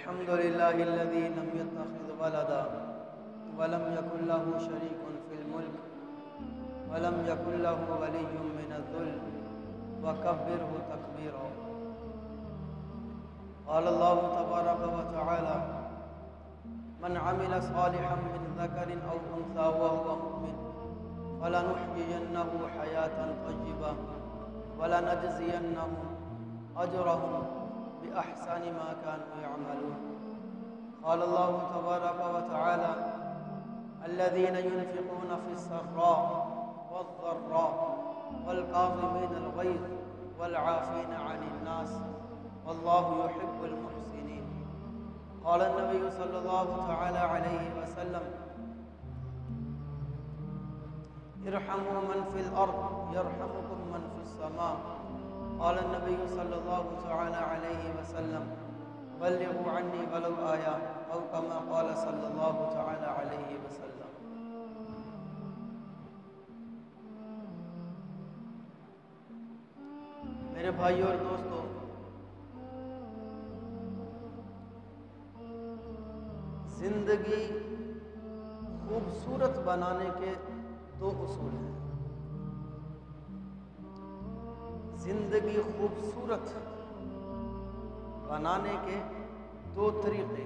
الحمد لله الذي لم يتخذ ولدا ولم يكن له شريك في الملك ولم يكن له ولي من الذل وكبره تكبيرا. قال الله تبارك وتعالى: من عمل صالحا من ذكر أو أنثى وهو مؤمن فلنحيينه حياة طيبة ولنجزينهم أجرهم بأحسن ما كانوا يعملون. قال الله تبارك وتعالى: الذين ينفقون في السراء والضراء والكاظمين الغيظ والعافين عن الناس والله يحب المحسنين. قال النبي صلى الله تعالى عليه وسلم: ارحموا من في الأرض يرحمكم من في السماء. قال النبي صلى الله تعالى عليه وسلم: بلغوا عني ولو آية أو كما قال صلى الله تعالى عليه وسلم. میرے بھائیوں اور دوستوں، زندگی خوبصورت بنانے کے دو اصول ہیں. زندگی خوبصورت بنانے کے دو طریقے،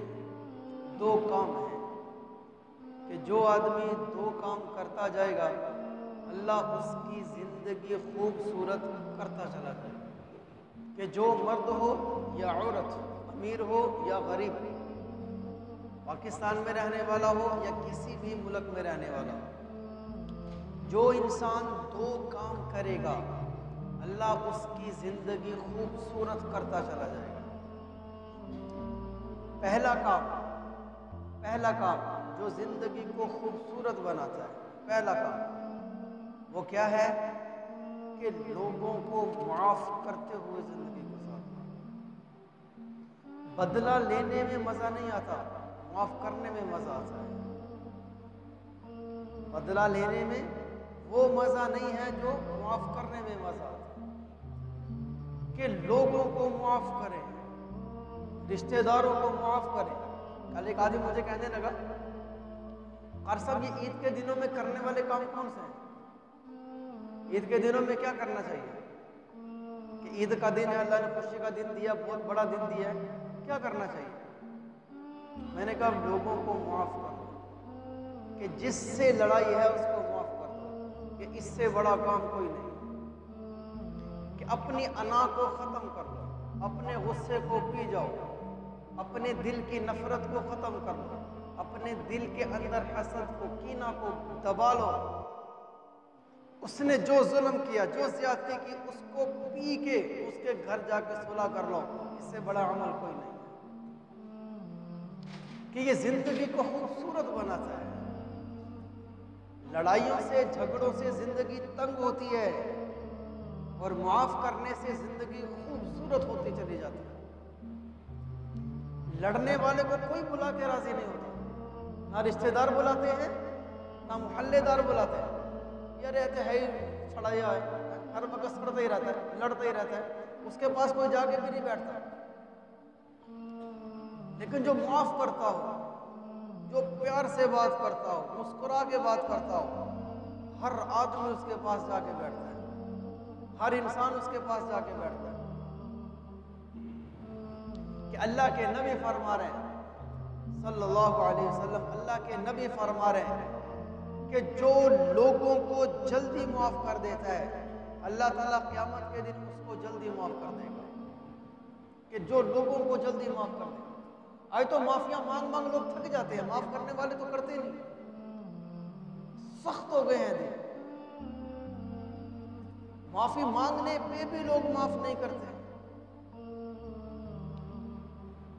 دو کام ہیں کہ جو آدمی دو کام کرتا جائے گا اللہ اس کی زندگی خوبصورت کرتا چلا جائے گا. کہ جو مرد ہو یا عورت، امیر ہو یا غریب، پاکستان میں رہنے والا ہو یا کسی بھی ملک میں رہنے والا ہو، جو انسان دو کام کرے گا اللہ اس کی زندگی خوبصورت کرتا چلا جائے گا. پہلا کام جو زندگی کو خوبصورت بناتا ہے، پہلا کام وہ کیا ہے کہ لوگوں کو معاف کرتے ہوئے زندگی گزارنا. بدلہ لینے میں مزہ نہیں آتا، معاف کرنے میں مزہ آتا ہے. بدلہ لینے میں وہ مزہ نہیں ہے جو معاف کرنے میں مزہ آتا ہے. کہ لوگوں کو معاف کریں، رشتہ داروں کو معاف کریں. کل ایک آدمی مجھے کہنے لگا: قاری صاحب یہ عید کے دنوں میں کرنے والے کام کون سے ہیں؟ عید کے دنوں میں کیا کرنا چاہیے؟ کہ عید کا دن ہے، اللہ نے خوشی کا دن دیا، بہت بڑا دن دیا ہے، کیا کرنا چاہیے؟ میں نے کہا لوگوں کو معاف کرو، کہ جس سے لڑائی ہے اس کو معاف کر دو، کہ اس سے بڑا کام کوئی نہیں. کہ اپنی انا کو ختم کر دو، اپنے غصے کو پی جاؤ، اپنے دل کی نفرت کو ختم کر دو، اپنے دل کے اندر حسد کو، کینہ کو دبا لو. اس نے جو ظلم کیا، جو زیادتی کی، اس کو پی کے اس کے گھر جا کے صلح کر لو. اس سے بڑا عمل کوئی نہیں کہ یہ زندگی کو خوبصورت بناتا ہے. لڑائیوں سے، جھگڑوں سے زندگی تنگ ہوتی ہے اور معاف کرنے سے زندگی خوبصورت ہوتی چلی جاتی ہے. لڑنے والے کو کوئی بلا کے راضی نہیں ہوتا، نہ رشتہ دار بلاتے ہیں نہ محلے دار بلاتے ہیں. یہ رہتے ہے چھڑایا ہے، ہر وقت سڑتا ہی رہتا ہے، لڑتا ہی رہتا ہے، اس کے پاس کوئی جا کے بھی نہیں بیٹھتا. لیکن جو معاف کرتا ہو، جو پیار سے بات کرتا ہو، مسکرا کے بات کرتا ہو، ہر آدمی اس کے پاس جا کے بیٹھتا ہے، ہر انسان اس کے پاس جا کے بیٹھتا ہے. کہ اللہ کے نبی فرما رہے ہیں صلی اللہ علیہ وسلم، اللہ کے نبی فرما رہے ہیں کہ جو لوگوں کو جلدی معاف کر دیتا ہے اللہ تعالیٰ قیامت کے دن اس کو جلدی معاف کر دے گا. کہ جو لوگوں کو جلدی معاف کر دے گا. آج تو معافیاں مانگ لوگ تھک جاتے ہیں، معاف کرنے والے تو کرتے نہیں، سخت ہو گئے ہیں دل. معافی مانگنے پہ بھی لوگ معاف نہیں کرتے.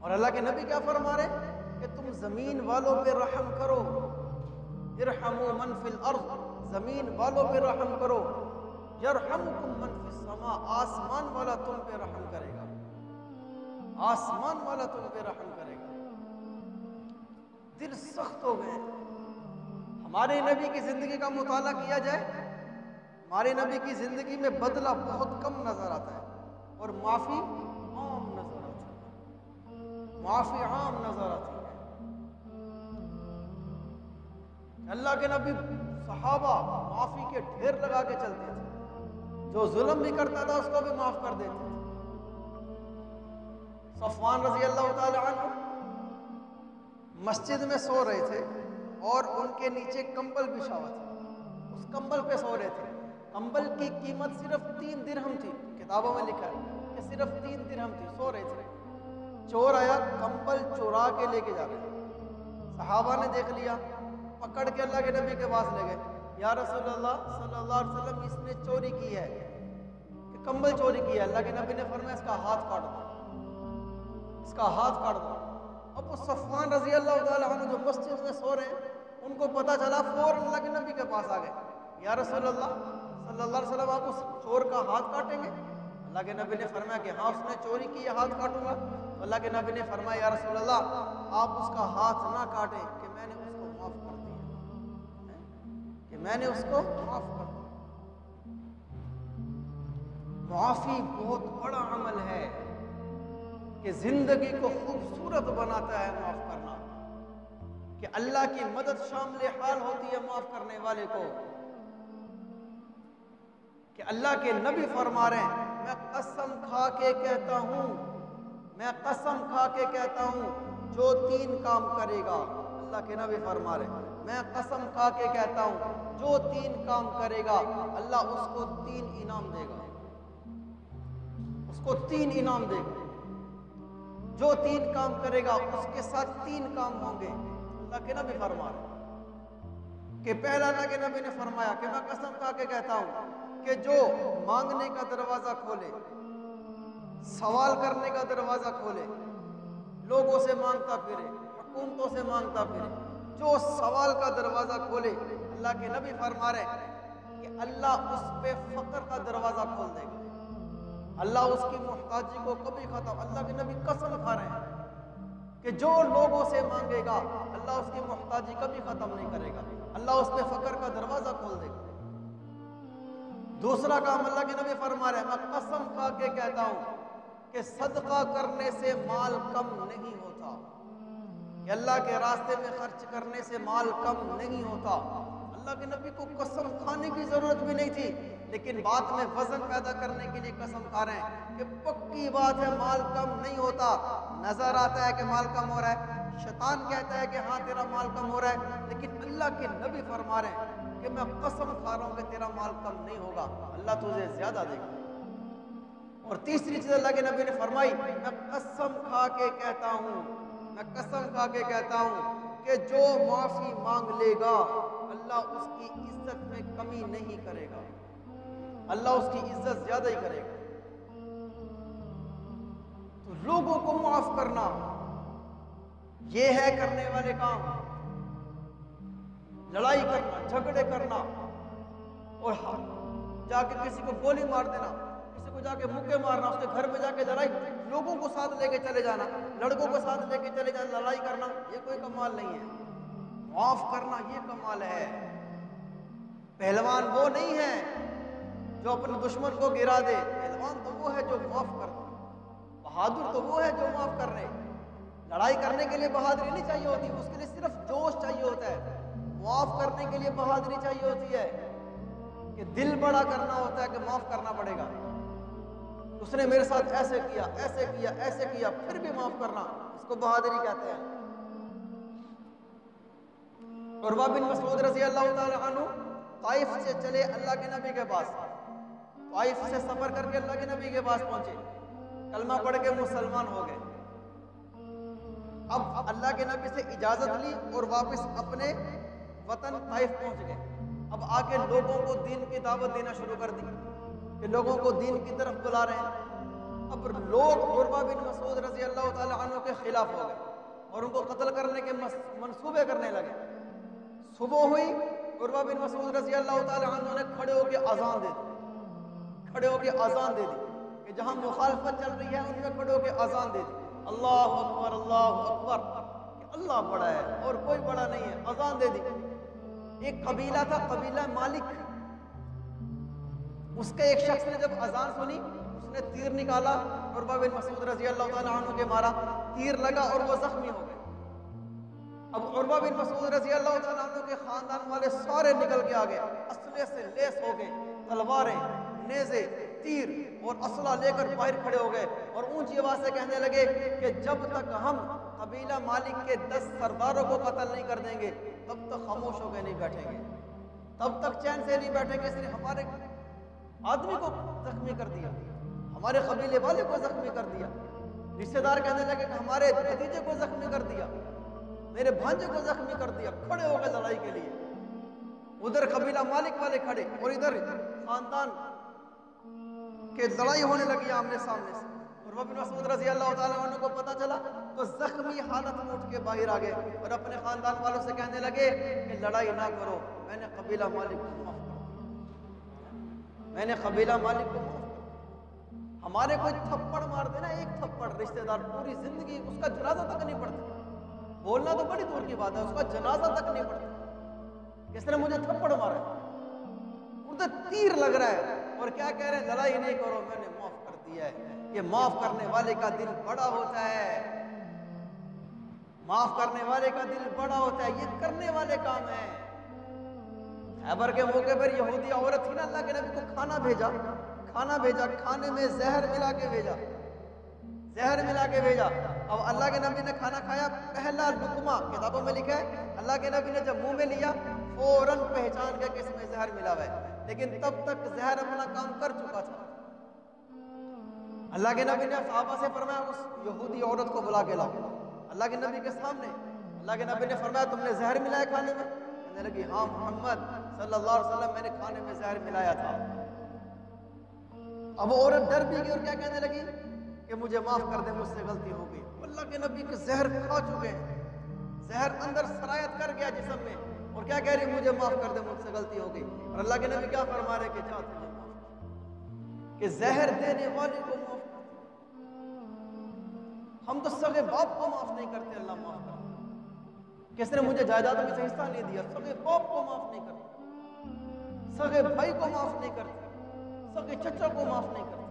اور اللہ کے نبی کیا فرما رہے ہیں کہ تم زمین والوں پہ رحم کرو. ارحموا من فی الارض، زمین والوں پہ رحم کرو. یرحمکم من فی السماء، آسمان والا تم پہ رحم کرے گا، آسمان والا تم پہ رحم کرے گا. دل سخت ہو گئے. ہمارے نبی کی زندگی کا مطالعہ کیا جائے، ہمارے نبی کی زندگی میں بدلہ بہت کم نظر آتا ہے اور معافی عام نظر آتا ہے. معافی عام نظر آتی ہے. اللہ کے نبی صحابہ معافی کے ڈھیر لگا کے چلتے تھے، جو ظلم بھی کرتا تھا اس کو بھی معاف کر دیتے تھے. صفوان رضی اللہ تعالی عنہ مسجد میں سو رہے تھے اور ان کے نیچے کمبل بچھا ہوا تھا، اس کمبل پہ سو رہے تھے. کمبل کی قیمت صرف 3 درہم تھی، کتابوں میں لکھا ہے کہ صرف 3 درہم تھی. سو رہے تھے، چور آیا، کمبل چورا کے لے کے جا رہے تھے. صحابہ نے دیکھ لیا، پکڑ کے اللہ کے نبی کے پاس لے گئے. یا رسول اللہ صلی اللہ علیہ وسلم، اس نے چوری کی ہے، کہ کمبل چوری کی ہے. اللہ کے نبی نے فرمایا اس کا ہاتھ کاٹ دو، اس کا ہاتھ کاٹ دو. اب وہ صفوان رضی اللہ تعالیٰ عنہ جو مسجد میں سو رہے ہیں، ان کو پتہ چلا، فوراً اللہ کے نبی کے پاس آ گئے. یا رسول اللہ صلی اللہ علیہ وسلم، آپ اس چور کا ہاتھ کاٹیں گے؟ اللہ کے نبی نے فرمایا کہ ہاں، اس نے چوری کی ہے، ہاتھ کاٹوں گا. اللہ کے نبی نے فرمایا یا رسول اللہ، آپ اس کا ہاتھ نہ کاٹیں، کہ میں نے اس کو معاف کر دیا، کہ میں نے اس کو معاف کر دیا. معافی بہت بڑا عمل ہے کہ زندگی کو خوبصورت بناتا ہے معاف کرنا، کہ اللہ کی مدد شامل حال ہوتی ہے معاف کرنے والے کو. کہ اللہ کے نبی فرما رہے ہیں، میں قسم کھا کے کہتا ہوں، میں قسم کھا کے کہتا ہوں، جو 3 کام کرے گا، اللہ کے نبی فرما رہے ہیں، میں قسم کھا کے کہتا ہوں، جو 3 کام کرے گا اللہ اس کو 3 انعام دے گا، اس کو 3 انعام دے گا. جو 3 کام کرے گا اس کے ساتھ 3 کام ہوں گے. اللہ کے نبی فرما رہے ہیں کہ پہلا، اللہ کے نبی نے فرمایا کہ میں قسم کھا کے کہتا ہوں کہ جو مانگنے کا دروازہ کھولے، سوال کرنے کا دروازہ کھولے، لوگوں سے مانگتا پھرے، حکومتوں سے مانگتا پھرے، جو سوال کا دروازہ کھولے، اللہ کے نبی فرما رہے ہیں کہ اللہ اس پہ فقر کا دروازہ کھول دے گا. اللہ اس کی محتاجی کو کبھی ختم، اللہ کے نبی قسم کھا رہے ہیں کہ جو لوگوں سے مانگے گا اللہ اس کی محتاجی کبھی ختم نہیں کرے گا، اللہ اس پہ فقر کا دروازہ کھول دے گا. دوسرا کام اللہ کے نبی فرما رہے ہیں، میں قسم کھا کے کہتا ہوں کہ صدقہ کرنے سے مال کم نہیں ہوتا، کہ اللہ کے راستے میں خرچ کرنے سے مال کم نہیں ہوتا. اللہ کے نبی کو قسم کھانے کی ضرورت بھی نہیں تھی، لیکن بات میں وزن پیدا کرنے کے لیے قسم کھا رہے ہیں کہ پکی بات ہے مال کم نہیں ہوتا. نظر آتا ہے کہ مال کم ہو رہا ہے، شیطان کہتا ہے کہ ہاں تیرا مال کم ہو رہا ہے، لیکن اللہ کے نبی فرما رہے ہیں کہ میں قسم کھا رہا ہوں کہ تیرا مال کم نہیں ہوگا، اللہ تجھے زیادہ دے گا. اور تیسری چیز اللہ کے نبی نے فرمائی، میں قسم کھا کے کہتا ہوں، میں قسم کھا کے کہتا ہوں کہ جو معافی مانگ لے گا اللہ اس کی عزت میں کمی نہیں کرے گا، اللہ اس کی عزت زیادہ ہی کرے گا. تو لوگوں کو معاف کرنا یہ ہے کرنے والے کام. لڑائی کرنا، جھگڑے کرنا، اور جا کے کسی کو گولی مار دینا، کسی کو جا کے مکے مارنا، اس کے گھر میں جا کے لڑائی، لوگوں کو ساتھ لے کے چلے جانا، لڑکوں کو ساتھ لے کے چلے جانا، لڑائی کرنا، یہ کوئی کمال نہیں ہے. معاف کرنا یہ کمال ہے. پہلوان وہ نہیں ہے جو اپنے دشمن کو گرا دے، پہلوان تو وہ ہے جو معاف کرتا. بہادر تو وہ ہے جو معاف کر رہے. لڑائی کرنے کے لیے بہادری نہیں چاہیے ہوتی، اس کے لیے صرف جوش چاہیے ہوتا ہے. معاف کرنے کے لیے بہادری چاہیے ہوتی ہے کہ دل بڑا کرنا ہوتا ہے کہ معاف کرنا پڑے گا. اس نے میرے ساتھ ایسے کیا، ایسے کیا، ایسے کیا، پھر بھی معاف کرنا، اس کو بہادری کہتے ہیں. عروہ بن مسعود رضی اللہ تعالی عنہ طائف سے چلے اللہ کے نبی کے پاس، طائف سے سفر کر کے اللہ کے نبی کے پاس پہنچے، کلمہ پڑھ کے مسلمان ہو گئے. اب اللہ کے نبی سے اجازت لی اور واپس اپنے وطن طائف پہنچ گئے. اب آ کے لوگوں کو دین کی دعوت دینا شروع کر دی کہ لوگوں کو دین کی طرف بلا رہے ہیں. اب لوگ عروہ بن مسعود رضی اللہ تعالی عنہ کے خلاف ہو گئے اور ان کو قتل کرنے کے منصوبے کرنے لگے. صبح ہوئی، عروہ بن مسعود رضی اللہ تعالی عنہ نے کھڑے ہو کے اذان دے دی، کھڑے ہو کے اذان دے دی کہ جہاں مخالفت چل رہی ہے ان میں کھڑے ہو کے اذان دے دی، اللہ اکبر اللہ اکبر، کہ اللہ بڑا ہے اور کوئی بڑا نہیں ہے. اذان دے دی. ایک قبیلہ تھا، قبیلہ مالک، اس کے ایک شخص نے جب اذان سنی اس نے تیر نکالا، عروہ بن مسعود رضی اللہ تعالیٰ عنہ کے مارا، تیر لگا اور وہ زخمی ہو گئے۔ اب عروہ بن مسعود رضی اللہ تعالیٰ عنہ کے خاندان والے سارے نکل کے آگئے، اسلحے سے لیس ہو گئے، تلواریں، نیزے، تیر اور اسلحہ لے کر باہر کھڑے ہو گئے اور اونچی آواز سے کہنے لگے کہ جب تک ہم قبیلہ مالک کے 10 سرداروں کو قتل نہیں کر دیں گے تب تک خاموش ہو کے نہیں بیٹھیں گے، تب تک چین سے نہیں بیٹھیں گے۔ صرف ہمارے آدمی کو زخمی کر دیا، ہمارے قبیلے والے کو زخمی کر دیا، رشتہ دار کہنے لگے کہ ہمارے بھتیجے کو زخمی کر دیا، میرے بھانجے کو زخمی کر دیا، کھڑے ہو گئے لڑائی کے لیے۔ ادھر قبیلہ مالک والے کھڑے اور ادھر خاندان کہ لڑائی ہونے لگی آمنے سامنے سے۔ عروہ بن مسعود رضی اللہ تعالیٰ عنہ کو پتہ چلا تو زخمی حالت میں اٹھ کے باہر آ گئے اور اپنے خاندان والوں سے کہنے لگے کہ لڑائی نہ کرو، میں نے قبیلہ مالک کو معاف کر دیا، میں نے قبیلہ مالک کو معاف کر دیا۔ ہمارے کوئی تھپڑ مار دینا، ایک تھپڑ، رشتہ دار پوری زندگی اس کا جنازہ تک نہیں پڑھتے، بولنا تو بڑی دور کی بات ہے، اس کا جنازہ تک نہیں پڑھتے، کس نے مجھے تھپڑ مارا ہے، ادھر تیر لگ رہا ہے اور کیا کہہ رہے ہیں، لڑائی نہیں کرو، میں نے معاف کر دیا ہے۔ یہ معاف کرنے والے کا دل بڑا ہوتا ہے، معاف کرنے والے کا دل بڑا ہوتا ہے، یہ کرنے والے کام ہیں۔ خیبر کے موقع پر یہودی عورت تھی نا، اللہ کے نبی کو کھانا بھیجا، کھانے میں زہر ملا کے بھیجا۔ اب اللہ کے نبی نے کھانا کھایا، پہلا لقمہ کتابوں میں لکھا ہے اللہ کے نبی نے جب منہ میں لیا فوراً پہچان گیا کہ اس میں زہر ملا ہوا ہے، لیکن تب تک زہر اپنا کام کر چکا تھا۔ اللہ کے نبی نے صحابہ سے فرمایا اس یہودی عورت کو بلا کے لاؤ، اللہ کے نبی کے سامنے۔ اللہ کے نبی نے فرمایا تم نے زہر ملایا کھانے میں؟ کہنے لگی ہاں محمد صلی اللہ علیہ وسلم میں نے کھانے میں زہر ملایا تھا۔ اب وہ عورت ڈر بھی گئی اور کیا کہنے لگی کہ مجھے معاف کر دے، مجھ سے غلطی ہو گئی۔ اللہ کے نبی کے زہر کھا چکے ہیں، زہر اندر سرایت کر گیا جسم میں، اور کیا کہہ رہی مجھے معاف کر دے، مجھ سے غلطی ہو گئی۔ اور اللہ کے نبی کیا فرما رہے کہ جا تجھے معاف، کہ زہر دینے والے کو معاف کر۔ ہم تو سگے باپ کو معاف نہیں کرتے، اللہ معاف کر۔ کس نے مجھے جائیداد میں سے حصہ نہیں دیا، سگے باپ کو معاف نہیں کرتے، سگے بھائی کو معاف نہیں کرتے، سگے چچا کو معاف نہیں کرتے۔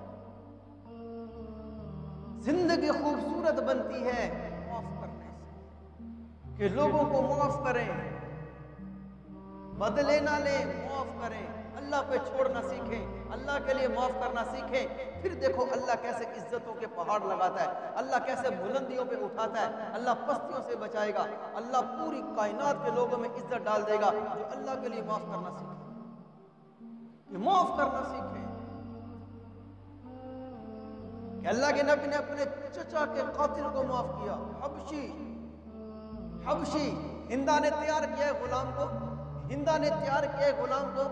زندگی خوبصورت بنتی ہے معاف کرنے سے، کہ لوگوں کو معاف کریں، بدلے نہ لیں، معاف کریں، اللہ پہ چھوڑنا سیکھیں، اللہ کے لیے معاف کرنا سیکھیں۔ پھر دیکھو اللہ کیسے عزتوں کے پہاڑ لگاتا ہے، اللہ کیسے بلندیوں پہ اٹھاتا ہے، اللہ پستیوں سے بچائے گا، اللہ پوری کائنات کے لوگوں میں عزت ڈال دے گا جو اللہ کے لیے معاف کرنا سیکھیں۔ یہ معاف کرنا سیکھیں کہ اللہ کے نبی نے اپنے چچا کے قاتل کو معاف کیا، حبشی ہندا نے تیار کیا ہے غلام کو، ہندا نے تیار کیا ہے غلام کو،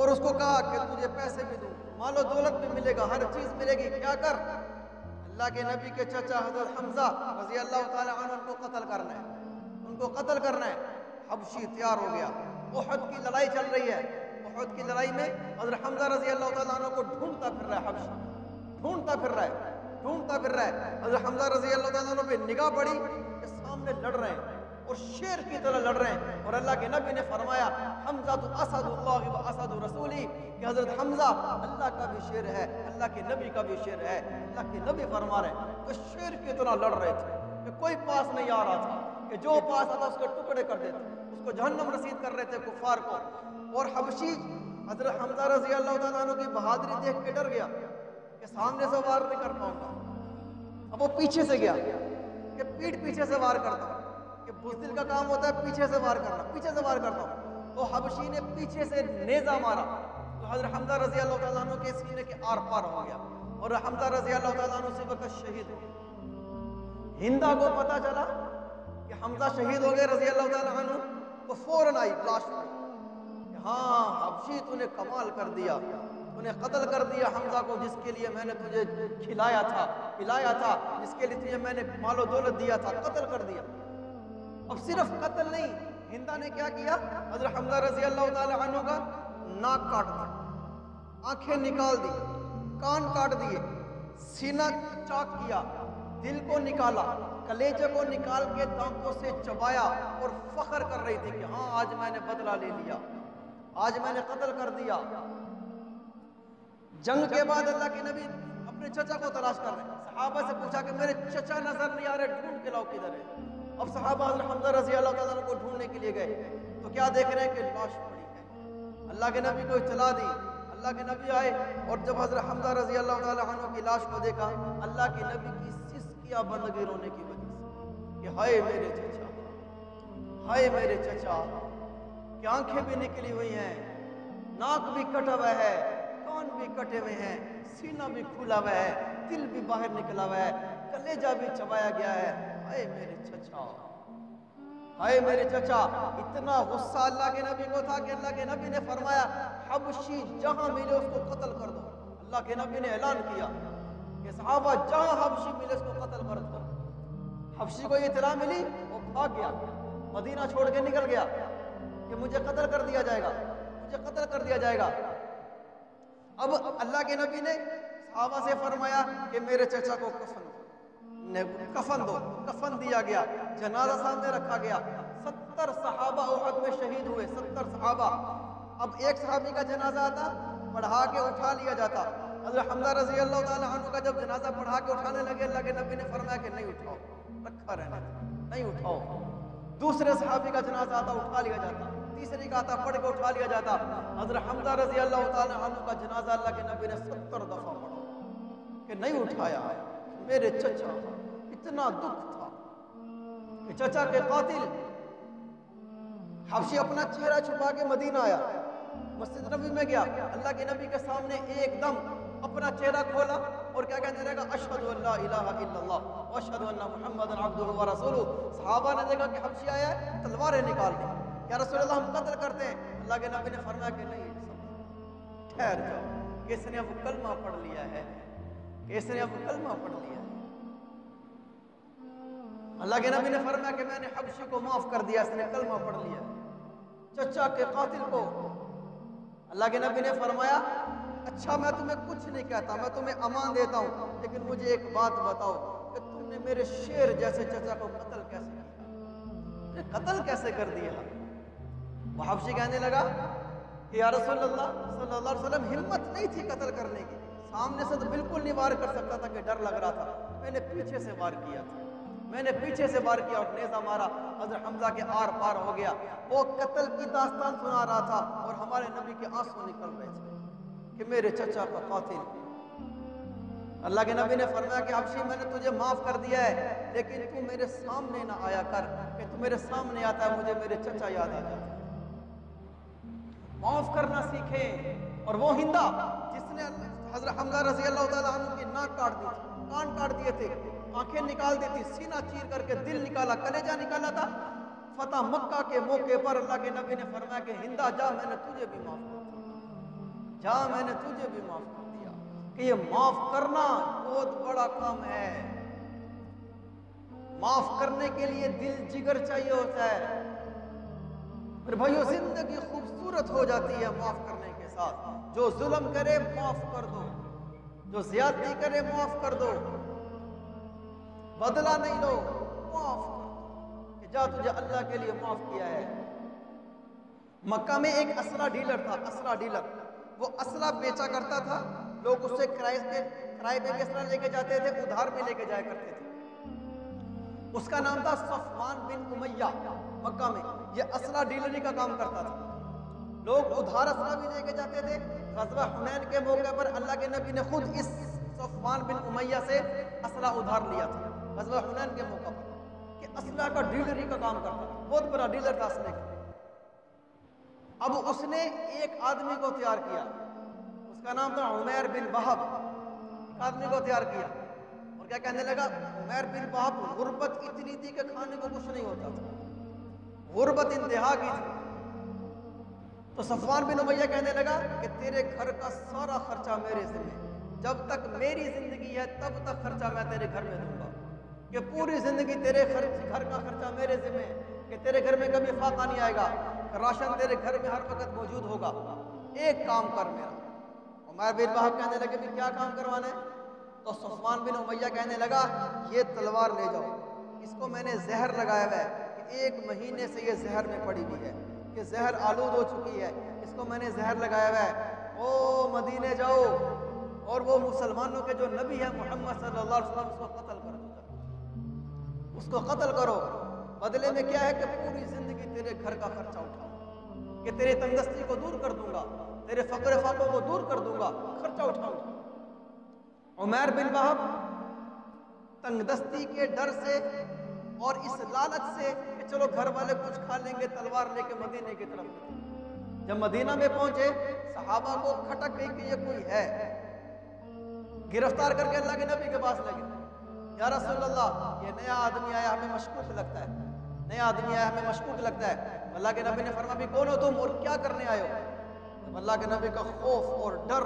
اور اس کو کہا کہ تجھے پیسے بھی دوں، مال و دولت بھی ملے گا، ہر چیز ملے گی، کیا کر؟ اللہ کے نبی کے چچا حضرت حمزہ رضی اللہ تعالی عنہ ان کو قتل کرنا ہے، ان کو قتل کرنا ہے۔ حبشی تیار ہو گیا، احد کی لڑائی چل رہی ہے، احد کی لڑائی میں حضرت حمزہ رضی اللہ تعالیٰ عنہ کو ڈھونڈتا پھر رہا ہے، حبشی ڈھونڈتا پھر رہا ہے۔ حضرت حمزہ رضی اللہ تعالیٰ عنہ پہ نگاہ پڑی کہ سامنے لڑ رہے ہیں اور شیر کی طرح لڑ رہے ہیں، اور اللہ کے نبی نے فرمایا حمزہ تو اسد اللہ و اسد رسولی، کہ حضرت حمزہ اللہ کا بھی شیر ہے، اللہ کے نبی کا بھی شیر ہے۔ اللہ کے نبی فرما رہے ہیں کہ شیر کی طرح لڑ رہے تھے، کہ کوئی پاس نہیں آ رہا تھا، کہ جو پاس آتا اس کے ٹکڑے کر دیتے، اس کو جہنم رسید کر رہے تھے کفار کو۔ اور حبشی حضرت حمزہ رضی اللہ تعالیٰ عنہ کی بہادری دیکھ کے ڈر گیا کہ سامنے سے وار نہیں کر پاؤں گا، اب وہ پیچھے سے گیا کہ پیچھے سے وار کرتا ہوں، کہ بزدل کا کام ہوتا ہے پیچھے سے وار کرنا، پیچھے سے وار کرتا ہوں۔ تو حبشی نے پیچھے سے نیزہ مارا تو حضرت حمزہ رضی اللہ تعالیٰ عنہ کے سینے کے آر پار ہو گیا، اور حمزہ رضی اللہ تعالیٰ عنہ اسی وقت شہید ہو گئے۔ ہندا کو پتا چلا کہ حمزہ شہید ہو گئے رضی اللہ تعالیٰ عنہ، تو فوراً آئی لاش میں کہ ہاں حبشی تو نے کمال کر دیا، تو نے قتل کر دیا حمزہ کو، جس کے لیے میں نے تجھے کھلایا تھا پلایا تھا، جس کے لیے تجھے میں نے مال و دولت دیا تھا، قتل کر دیا۔ اب صرف قتل نہیں، ہندا نے کیا کیا، حضرت حمزہ رضی اللہ تعالی عنہ کا ناک کاٹ دیا، آنکھیں نکال دی، کان کاٹ دیے، سینہ چاک کیا، دل کو نکالا، کلیجے کو نکال کے دانتوں سے چبایا، اور فخر کر رہی تھی کہ ہاں آج میں نے بدلہ لے لیا، آج میں نے قتل کر دیا۔ جنگ کے بعد اللہ کے نبی اپنے چچا کو تلاش کر رہے ہیں. صحابہ سے پوچھا کہ میرے چچا نظر نہیں آ رہے, ڈھونڈ کے لاؤ کدھر ہے. اب صحابہ حضرت حمزہ رضی اللہ تعالیٰ عنہ کو ڈھونڈنے کے لیے گئے تو کیا دیکھ رہے ہیں کہ لاش پڑی ہے. اللہ کے نبی کو اطلاع دی, اللہ کے نبی آئے اور جب حضرت حمزہ رضی اللہ تعالیٰ عنہ کی لاش کو دیکھا, اللہ کے نبی کی سسکیاں بند گئی رونے کی وجہ سے کہ ہائے میرے چچا, ہائے میرے چچا. کہ آنکھیں بھی نکلی ہوئی ہیں, ناک بھی کٹا ہوا ہے, کان بھی کٹے ہوئے ہیں, سینہ بھی کھلا ہوا ہے, دل بھی باہر نکلا ہوا ہے, کلیجہ بھی چبایا گیا ہے. ہائے میرے چچا, ہائے میرے چچا. اتنا غصہ اللہ کے نبی کو تھا کہ اللہ کے نبی نے فرمایا حبشی جہاں ملے اس کو قتل کر دو. اللہ کے نبی نے اعلان کیا کہ صحابہ جہاں حبشی ملے اس کو قتل کر دو. حبشی کو یہ اطلاع ملی, وہ بھاگ گیا, مدینہ چھوڑ کے نکل گیا کہ مجھے قتل کر دیا جائے گا, مجھے قتل کر دیا جائے گا. اب اللہ کے نبی نے صحابہ سے فرمایا کہ میرے چچا کو کفن دو. کفن دیا گیا, جنازہ سامنے رکھا گیا. 70 صحابہ احد میں شہید ہوئے, 70 صحابہ. اب ایک صحابی کا جنازہ آتا, پڑھا کے اٹھا لیا جاتا. حضرت حمزہ رضی اللہ تعالیٰ عنہ کا جب جنازہ پڑھا کے اٹھانے لگے, اللہ کے نبی نے فرمایا کہ نہیں اٹھاؤ, رکھا رہنا, نہیں اٹھاؤ. دوسرے صحابی کا جنازہ آتا, اٹھا لیا جاتا. تیسری کا آتا, پڑھ کے اٹھا لیا جاتا. حضرت حمزہ رضی اللہ تعالیٰ عنہ کا جنازہ اللہ کے نبی نے 70 دفعہ پڑھا کہ نہیں اٹھایا. میرے چچا, اتنا دکھ تھا کہ چچا کے قاتل. حبشی اپنا چہرہ چھپا کے مدینہ آیا, مسجد نبی میں گیا, اللہ کے نبی کے سامنے ایک دم اپنا چہرہ کھولا اور کیا کہنے لگا, اشہد ان لا الہ الا اللہ واشہد ان محمد عبدہ ورسولہ. صحابہ نے دیکھا کہ حبشی آیا ہے, تلواریں نکال لی, یا رسول اللہ ہم قتل کرتے ہیں. اللہ کے نبی نے فرمایا کہ نہیں, ٹھہر جاؤ, کہ اس نے اب کلمہ پڑھ لیا ہے, کہ اس نے اب کلمہ پڑھ لیا ہے. اللہ کے نبی نے فرمایا کہ میں نے حبشی کو معاف کر دیا, اس نے کلمہ پڑھ لیا. چچا کے قاتل کو اللہ کے نبی نے فرمایا اچھا میں تمہیں کچھ نہیں کہتا, میں تمہیں امان دیتا ہوں, لیکن مجھے ایک بات بتاؤ کہ تم نے میرے شیر جیسے چچا کو قتل کیسے کیا, قتل کیسے کر دیا. وہ حبشی کہنے لگا کہ یا رسول اللہ صلی اللہ علیہ وسلم ہمت نہیں تھی قتل کرنے کی, سامنے سے تو بالکل نہیں وار کر سکتا تھا کہ ڈر لگ رہا تھا, میں نے پیچھے سے وار کیا تھا, میں نے پیچھے سے وار کیا اور نیزہ مارا, حضرت حمزہ کے آر پار ہو گیا. وہ قتل کی داستان سنا رہا تھا اور ہمارے نبی کے آنسو نکل رہے تھے کہ میرے چچا کا قاتل. اللہ کے نبی نے فرمایا کہ حبشی میں نے تجھے معاف کر دیا ہے, لیکن تو میرے سامنے نہ آیا کر, کہ تو میرے سامنے آتا ہے مجھے میرے چچا یاد آ جاتا ہے. معاف کرنا سیکھیں. اور وہ ہندا جس نے حضرت حمزہ رضی اللہ تعالیٰ عنہ کی ناک کاٹ دی تھی, کان کاٹ دیے تھے, آنکھیں نکال دی تھی, سینہ چیر کر کے دل نکالا, کلیجہ نکالا تھا, فتح مکہ کے موقع پر اللہ کے نبی نے فرمایا کہ ہندا جا, میں نے تجھے بھی معاف کر دیا, جا میں نے تجھے بھی معاف کر دیا. کہ یہ معاف کرنا بہت بڑا کام ہے. معاف کرنے کے لیے دل جگر چاہیے ہوتا ہے. پھر بھائیو زندگی خوبصورت ہو جاتی ہے معاف کرنے کے ساتھ. جو ظلم کرے معاف کر دو, جو زیادتی کرے معاف کر دو, بدلہ نہیں لو, معاف کر دو کہ جا تجھے اللہ کے لیے معاف کیا ہے. مکہ میں ایک اسلحہ ڈیلر تھا, اسلحہ ڈیلر. وہ اسلحہ بیچا کرتا تھا, لوگ اس سے کرائے پہ بھی اسلحہ لے کے جاتے تھے, ادھار میں لے کے جایا کرتے تھے. اس کا نام تھا صفوان بن امیہ. مکہ میں یہ اسلحہ ڈیلری کا کام کرتا تھا, لوگ ادھار اسلحہ بھی لے کے جاتے تھے. غزوہ حنین کے موقع پر اللہ کے نبی نے خود اس صفوان بن امیہ سے اسلحہ ادھار لیا تھا غزوہ حنین کے موقع پر, کہ اسلحہ کا ڈیلری کا کام کرتا تھا, بہت بڑا ڈیلر تھا اسلحے کا. اب اس نے ایک آدمی کو تیار کیا, اس کا نام تھا عمیر بن وہب. ایک آدمی کو تیار کیا اور کیا کہنے لگا, عمیر بن وہب غربت اتنی تھی کہ کھانے کو کچھ نہیں ہوتا تھا, غربت انتہا کی تھی. تو صفوان بن امیہ کہنے لگا کہ تیرے گھر کا سارا خرچہ میرے ذمہ, جب تک میری زندگی ہے تب تک خرچہ میں تیرے گھر میں دوں گا, کہ پوری زندگی تیرے گھر کا خرچہ میرے ذمہ, کہ تیرے گھر میں کبھی فاقہ نہیں آئے گا, راشن تیرے گھر میں ہر وقت موجود ہوگا. ایک کام کر میرا. عمیر بن وہب کہنے لگے بھی کیا کام کروانا ہے؟ تو صفوان بن امیہ کہنے لگا یہ تلوار لے جاؤ, اس کو میں نے زہر لگایا ہوا ہے, کہ 1 مہینے سے یہ زہر میں پڑی ہوئی ہے, کہ زہر آلود ہو چکی ہے, اس کو میں نے زہر لگایا ہوا ہے. او مدینے جاؤ, اور وہ مسلمانوں کے جو نبی ہے محمد صلی اللہ علیہ وسلم، اس کو قتل کر دو، اس کو قتل کرو۔ بدلے میں کیا ہے کہ پوری زندگی تیرے گھر کا خرچہ اٹھاؤں، کہ تیرے تنگستی کو دور کر دوں گا، تیرے فقر فاقوں کو دور کر دوں گا، خرچہ اٹھاؤں گا۔ عمیر بن وہب تنگ دستی کے ڈر سے اور اس لالچ سے کہ چلو گھر والے کچھ کھا لیں گے، تلوار لے کے مدینے کی طرف گئے۔ جب مدینہ میں پہنچے صحابہ کو کھٹک گئی کہ یہ کوئی ہے، گرفتار کر کے اللہ کے نبی کے پاس لگے، یا رسول اللہ یہ نیا آدمی آیا ہمیں مشکوک لگتا ہے، نیا آدمی آیا ہمیں مشکوک لگتا ہے۔ اللہ کے نبی نے فرمایا بھی کون ہو تم اور کیا کرنے آئے ہو؟ جب اللہ کے نبی کا خوف اور ڈر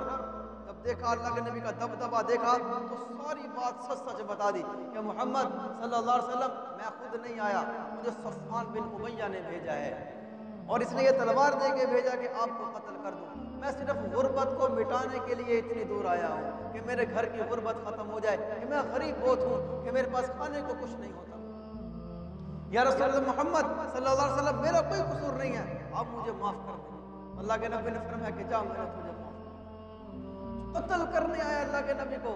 جب دیکھا، اللہ کے نبی کا دبدبا دیکھا، تو ساری بات سچ سچ بتا دی کہ محمد صلی اللہ علیہ وسلم میں خود نہیں آیا، مجھے صفوان بن امیہ نے بھیجا ہے، اور اس نے یہ تلوار دے کے بھیجا کہ آپ کو قتل کر دوں۔ میں صرف غربت کو مٹانے کے لیے اتنی دور آیا ہوں کہ میرے گھر کی غربت ختم ہو جائے، کہ میں غریب بہت ہوں کہ میرے پاس کھانے کو کچھ نہیں ہوتا۔ یا رسول اللہ محمد صلی اللہ علیہ وسلم میرا کوئی قصور نہیں ہے، آپ مجھے معاف کر دیں۔ اللہ کے نبی نے فرمایا کہ جا، میں نے تجھے معاف کر دیا۔ قتل کرنے آیا اللہ کے نبی کو،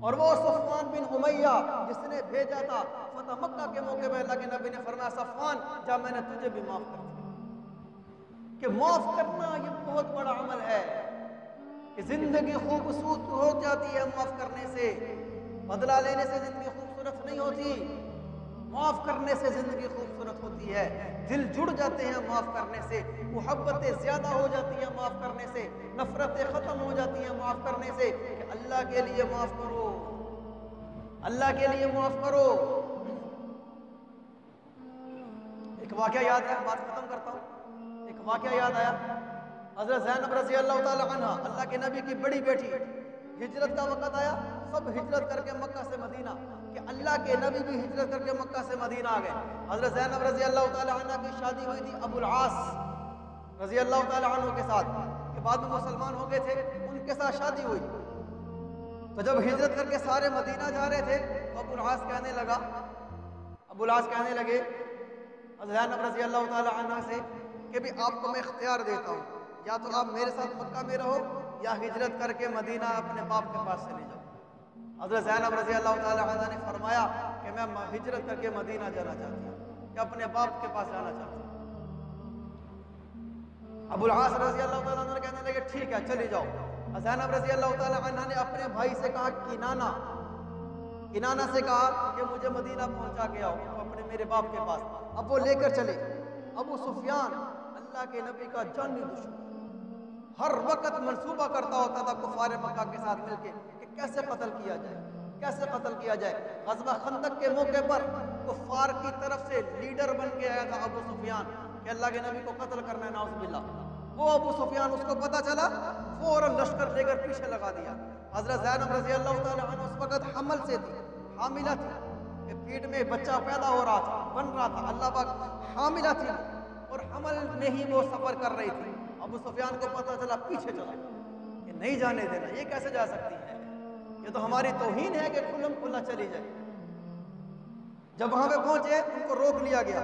اور وہ صفوان بن امیہ جس نے بھیجا تھا فتح مکہ کے موقع میں، اللہ کے نبی نے فرمایا صفوان جا، میں نے تجھے بھی معاف کر دیا۔ کہ معاف کرنا یہ بہت بڑا عمل ہے، کہ زندگی خوبصورت ہو جاتی ہے معاف کرنے سے۔ بدلہ لینے سے زندگی خوبصورت نہیں ہوتی، معاف کرنے سے زندگی خوبصورت ہوتی ہے۔ دل جڑ جاتے ہیں معاف کرنے سے، محبتیں زیادہ ہو جاتی ہیں معاف کرنے سے، نفرتیں ختم ہو جاتی ہیں معاف کرنے سے، کہ اللہ کے لیے معاف کرو، اللہ کے لیے معاف کرو۔ ایک واقعہ یاد ہے، بات ختم کرتا ہوں۔ ایک واقعہ یاد آیا، حضرت زینب رضی اللہ تعالی عنہ اللہ کے نبی کی بڑی بیٹی، ہجرت کا وقت آیا، سب ہجرت کر کے مکہ سے مدینہ، کہ اللہ کے نبی بھی ہجرت کر کے مکہ سے مدینہ آ گئے۔ حضرت زینب رضی اللہ تعالی عنہ کی شادی ہوئی تھی ابو العاص رضی اللہ تعالی عنہ کے ساتھ، کہ بعد میں مسلمان ہو گئے تھے، ان کے ساتھ شادی ہوئی۔ تو جب ہجرت کر کے سارے مدینہ جا رہے تھے تو ابو العاص کہنے لگے حضرت زینب رضی اللہ تعالی عنہ سے کہ بھی آپ کو میں اختیار دیتا ہوں، یا تو آپ میرے ساتھ مکہ میں رہو یا ہجرت کر کے مدینہ اپنے باپ کے پاس چلے جاؤ۔ حضرت زینب رضی اللہ تعالی عنہ نے فرمایا کہ میں ہجرت کر کے مدینہ جانا چاہتی ہوں، کہ اپنے باپ کے پاس جانا چاہتی ہوں۔ ابو العاص رضی اللہ تعالی عنہ کہنے لگے ٹھیک ہے چلی جاؤ۔ زینب رضی اللہ تعالی عنہ نے اپنے بھائی سے کہا، کنانہ سے کہا کہ مجھے مدینہ پہنچا کے آؤ اپنے میرے باپ کے پاس۔ اب وہ لے کر چلے۔ ابو سفیان اللہ کے نبی کا جانی دشمن، ہر وقت منصوبہ کرتا ہوتا تھا کفار مکہ کے ساتھ مل کے کہ کیسے قتل کیا جائے، کیسے قتل کیا جائے۔ غزوہ خندق کے موقع پر کفار کی طرف سے لیڈر بن کے آیا تھا ابو سفیان کہ اللہ کے نبی کو قتل کرنا ہے، نعوذ باللہ۔ وہ ابو سفیان اس کو پتہ چلا، فوراً لشکر لے کر پیچھے لگا دیا۔ حضرت زینب رضی اللہ تعالی عنہ اس وقت حمل سے تھی، حاملہ تھی، کہ پیٹ میں بچہ پیدا ہو رہا تھا، بن رہا تھا، اللہ پاک حاملہ تھی، اور حمل میں ہی وہ سفر کر رہی تھی۔ ابو سفیان کو پتہ چلا، پیچھے چلا کہ نہیں جانے دینا، یہ کیسے جا سکتی ہے، یہ تو ہماری توہین ہے کہ کھلم کھلا چلی جائے۔ جب وہاں پہ پہنچے ان کو روک لیا گیا۔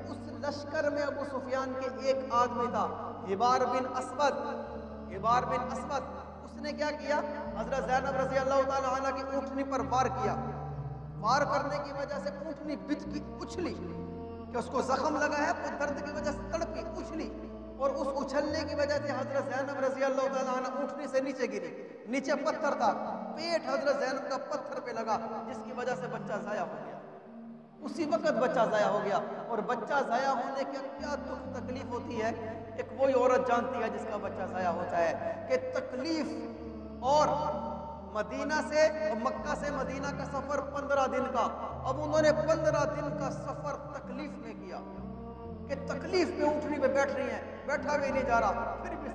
اس لشکر میں ابو سفیان کے ایک آدمی تھا، حبار بن اسود۔ اس نے کیا کیا، حضرت زینب رضی اللہ تعالی عنہ کی اونٹنی پر وار کیا۔ وار کرنے کی وجہ سے اونٹنی بت کی، اچھلی، کہ اس کو زخم لگا ہے، وہ درد کی وجہ سے تڑپی، اچھلی، اور اس اچھلنے کی وجہ سے حضرت زینب رضی اللہ تعالی عنہ اونٹنی سے نیچے گری۔ نیچے پتھر تھا، پیٹ حضرت زینب کا پتھر پہ لگا، جس کی وجہ سے بچہ ضائع ہو گیا۔ اسی وقت بچہ ضائع ہو گیا، اور بچہ ضائع ہونے کی کیا تکلیف ہوتی ہے، ایک وہی عورت جانتی ہے جس کا بچہ ضائع ہوتا ہے، کہ تکلیف۔ اور مدینہ سے مکہ سے مدینہ کا سفر 15 دن کا، اب انہوں نے 15 دن کا سفر تکلیف میں کیا، کہ تکلیف میں اونٹنی پہ بیٹھ رہی ہیں، بیٹھا بھی نہیں جا رہا، پھر بھی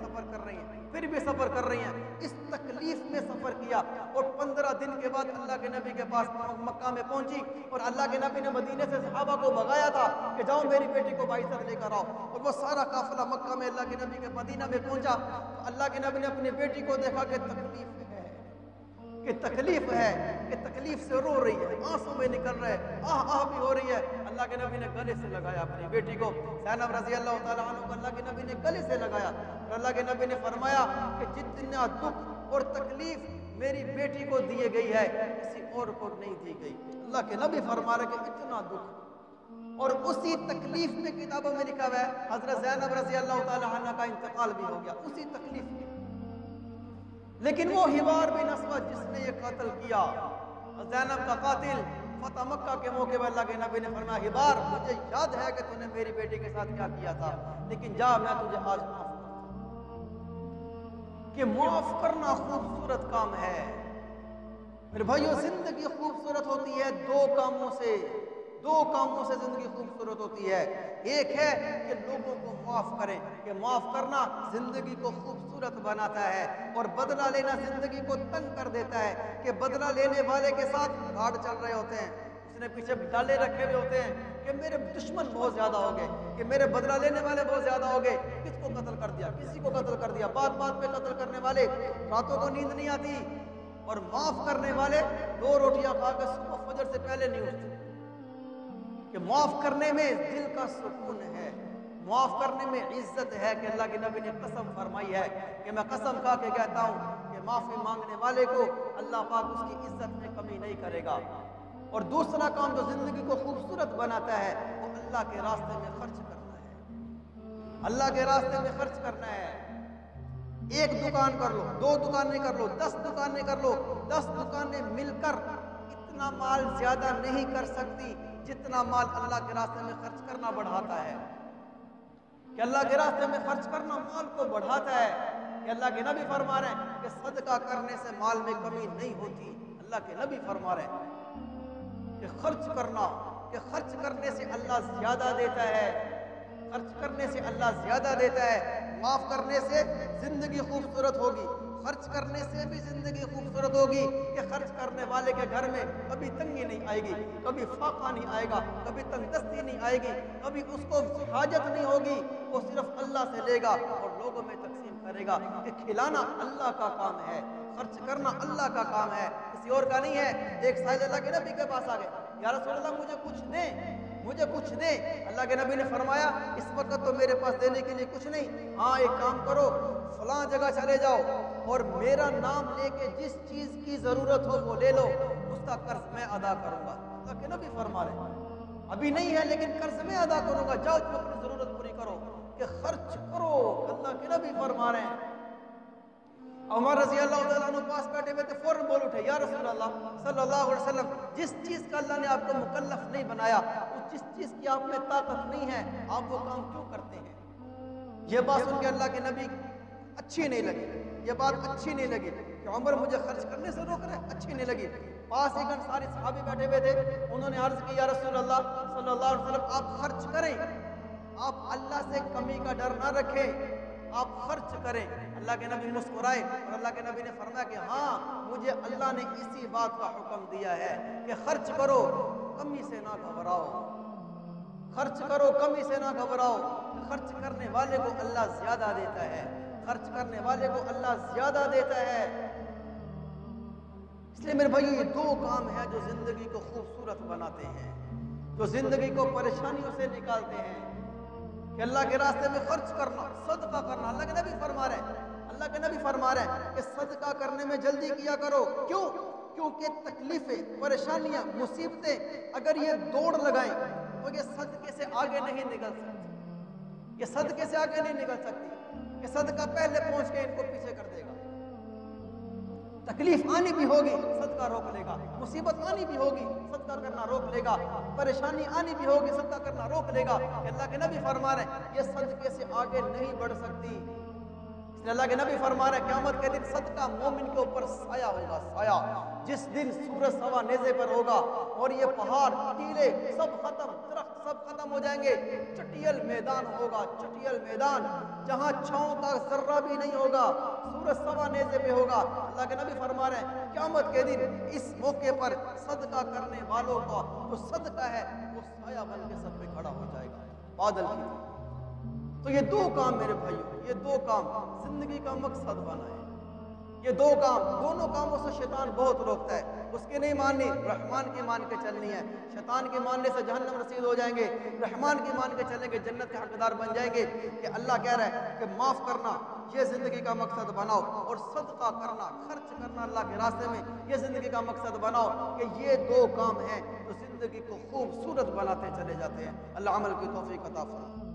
سفر کر رہی ہیں، اس تکلیف میں سفر کیا۔ اور 15 دن کے بعد اللہ کے نبی کے پاس مکہ میں پہنچی، اور اللہ کے نبی نے مدینے سے صحابہ کو بھگایا تھا کہ جاؤ میری بیٹی کو بعثت لے کر آؤ، اور وہ سارا قافلہ مکہ میں اللہ کے نبی کے مدینہ میں پہنچا، تو اللہ کے نبی نے اپنی بیٹی کو دیکھا کہ تکلیف سے رو رہی ہے، آنسوں میں نکل رہے، آہ بھی ہو رہی ہے۔ اللہ کے نبی نے گلے سے لگایا اپنی بیٹی کو، زینب رضی اللہ تعالیٰ عنہ کو اللہ کے نبی نے گلے سے لگایا، اور اللہ کے نبی نے فرمایا کہ جتنا دکھ اور تکلیف میری بیٹی کو دیے گئی ہے، کسی اور کو نہیں دی گئی۔ اللہ کے نبی فرما رہے کہ اتنا دکھ، اور اسی تکلیف میں کتابوں میں لکھا ہوا ہے حضرت زینب رضی اللہ تعالی عنہ کا انتقال بھی ہو گیا اسی تکلیف میں۔ لیکن وہ حبار بن اسود جس نے یہ قتل کیا، زینب کا قاتل، فتح مکہ کے موقع پر اللہ کے نبی نے فرمایا حبار مجھے یاد ہے کہ تو نے میری بیٹی کے ساتھ کیا کیا تھا، لیکن جا میں تجھے آج معاف کرتا ہوں۔ کہ معاف کرنا خوبصورت کام ہے میرے بھائیو۔ زندگی خوبصورت ہوتی ہے دو کاموں سے، دو کاموں سے زندگی خوبصورت ہوتی ہے۔ ایک ہے کہ لوگوں کو معاف کریں، کہ معاف کرنا زندگی کو خوبصورت بناتا ہے، اور بدلہ لینا زندگی کو تنگ کر دیتا ہے، کہ بدلہ لینے والے کے ساتھ گھاڑ چل رہے ہوتے ہیں، اس نے پیچھے ڈالے رکھے ہوئے ہوتے ہیں کہ میرے دشمن بہت زیادہ ہو گئے، کہ میرے بدلہ لینے والے بہت زیادہ ہو گئے، کس کو قتل کر دیا، کسی کو قتل کر دیا، بات بات پہ قتل کرنے والے، راتوں کو نیند نہیں آتی، اور معاف کرنے والے 2 روٹیاں کھا کے صبح فجر سے پہلے نہیں اٹھتے۔ کہ معاف کرنے میں دل کا سکون ہے، معاف کرنے میں عزت ہے، کہ اللہ کے نبی نے قسم فرمائی ہے کہ میں قسم کھا کے کہتا ہوں کہ معافی مانگنے والے کو اللہ پاک اس کی عزت میں کمی نہیں کرے گا۔ اور دوسرا کام جو زندگی کو خوبصورت بناتا ہے وہ اللہ کے راستے میں خرچ کرنا ہے، اللہ کے راستے میں خرچ کرنا ہے۔ ایک دکان کر لو، 2 دکانیں کر لو، 10 دکانیں کر لو، 10 دکانیں مل کر اتنا مال زیادہ نہیں کر سکتی جتنا مال اللہ کے راستے میں خرچ کرنا بڑھاتا ہے، کہ اللہ کے راستے میں خرچ کرنا مال کو بڑھاتا ہے، کہ اللہ کے نبی فرما رہے ہیں کہ صدقہ کرنے سے مال میں کمی نہیں ہوتی۔ اللہ کے نبی فرما رہے ہیں کہ خرچ کرنا، کہ خرچ کرنے سے اللہ زیادہ دیتا ہے، خرچ کرنے سے اللہ زیادہ دیتا ہے۔ معاف کرنے سے زندگی خوبصورت ہوگی، خرچ کرنے سے بھی زندگی خوبصورت ہوگی، کہ خرچ کرنے والے کے گھر میں کبھی تنگی نہیں آئے گی، کبھی فاقہ نہیں آئے گا، کبھی تنگ دستی نہیں آئے گی، کبھی اس کو حاجت نہیں ہوگی، وہ صرف اللہ سے لے گا اور لوگوں میں تقسیم کرے گا۔ کہ کھلانا اللہ کا کام ہے، خرچ کرنا اللہ کا کام ہے، کسی اور کا نہیں ہے۔ ایک سائل اللہ کے نبی کے پاس آ گئے، یا رسول اللہ مجھے کچھ دیں، مجھے کچھ دیں۔ اللہ کے نبی نے فرمایا اس وقت تو میرے پاس دینے کے لیے کچھ نہیں، ہاں ایک کام کرو، فلاں جگہ چلے جاؤ اور میرا نام لے کے جس چیز کی ضرورت ہو وہ لے لو، اس کا قرض میں ادا کروں گا۔ اللہ کے نبی فرما رہے ہیں ابھی نہیں ہے لیکن قرض میں ادا کروں گا، جاؤ تم اپنی ضرورت پوری کرو، کہ خرچ کرو۔ اللہ کے نبی فرما رہے ہیں۔ عمر رضی اللہ تعالیٰ عنہ پاس بیٹھے ہوئے تھے، فوراً بول اٹھے یا رسول اللہ صلی اللہ علیہ وسلم جس چیز کا اللہ نے آپ کو مکلف نہیں بنایا، جس چیز کی آپ میں طاقت نہیں ہے، آپ وہ کام کیوں کرتے ہیں؟ یہ بات سن کے اللہ کے نبی اچھی نہیں لگی، یہ بات اچھی نہیں لگی کہ عمر مجھے خرچ کرنے سے روک رہے، اچھی نہیں لگی۔ پاس ایک انصاری صحابی بیٹھے ہوئے تھے، انہوں نے عرض کی یا رسول اللہ صلی اللہ علیہ وسلم آپ خرچ کریں، آپ اللہ سے کمی کا ڈر نہ رکھیں، آپ خرچ کریں۔ اللہ کے نبی مسکرائے اور اللہ کے نبی نے فرمایا کہ ہاں مجھے اللہ نے اسی بات کا حکم دیا ہے کہ خرچ کرو، کمی سے نہ گھبراؤ، خرچ کرو کمی سے نہ گھبراؤ۔ خرچ کرنے والے کو اللہ زیادہ دیتا ہے، خرچ کرنے والے کو اللہ زیادہ دیتا ہے۔ اس لیے میرے بھائی یہ 2 کام ہیں جو زندگی کو خوبصورت بناتے ہیں، جو زندگی کو پریشانیوں سے نکالتے ہیں، کہ اللہ کے راستے میں خرچ کرنا، صدقہ کرنا۔ اللہ کے نبی فرما رہے ہیں، اللہ کے نبی فرما رہے ہیں کہ صدقہ کرنے میں جلدی کیا کرو۔ کیوں؟ کیونکہ تکلیفیں، پریشانیاں، مصیبتیں اگر یہ دوڑ لگائیں تو یہ صدقے سے آگے نہیں نکل سکتی، یہ صدقے سے آگے نہیں نکل سکتی، کہ صدقہ پہلے پہنچ کے ان کو پیچھے کر دے گا۔ تکلیف آنی بھی ہوگی صدقہ روک لے گا، مصیبت آنی بھی ہوگی صدقہ کرنا روک لے گا، پریشانی آنی بھی ہوگی صدقہ کرنا روک لے گا۔ کہ اللہ کے نبی فرما رہے ہیں یہ صدقے سے آگے نہیں بڑھ سکتی۔ اس لیے اللہ کے نبی فرما رہے ہیں قیامت کے دن صدقہ مومن کے اوپر سایہ ہوگا، سایہ، جس دن سورج سوا نیزے پر ہوگا اور یہ پہاڑ، ٹیلے سب ختم، درخت سب ختم ہو جائیں گے، چٹیل میدان ہوگا، چٹیل میدان جہاں چھاؤں کا ذرہ بھی نہیں ہوگا، سورج سوا نیزے پہ ہوگا۔ اللہ کے نبی فرما رہے ہیں قیامت کے دن اس موقع پر صدقہ کرنے والوں کا جو صدقہ ہے وہ سایہ بن کے سب پہ کھڑا ہو جائے گا بادل کی۔ تو یہ 2 کام میرے بھائیوں، یہ 2 کام زندگی کا مقصد بنا ہے۔ یہ 2 کام، دونوں کاموں سے شیطان بہت روکتا ہے۔ اس کی نہیں ماننی، رحمان کی مان کے چلنی ہے۔ شیطان کی ماننے سے جہنم رسید ہو جائیں گے، رحمان کی مان کے چلیں گے جنت کے حقدار بن جائیں گے۔ کہ اللہ کہہ رہا ہے کہ معاف کرنا یہ زندگی کا مقصد بناؤ، اور صدقہ کرنا، خرچ کرنا اللہ کے راستے میں یہ زندگی کا مقصد بناؤ کہ یہ دو کام ہیں جو زندگی کو خوبصورت بناتے چلے جاتے ہیں۔ اللہ عمل کی توفیق عطا فرمائے۔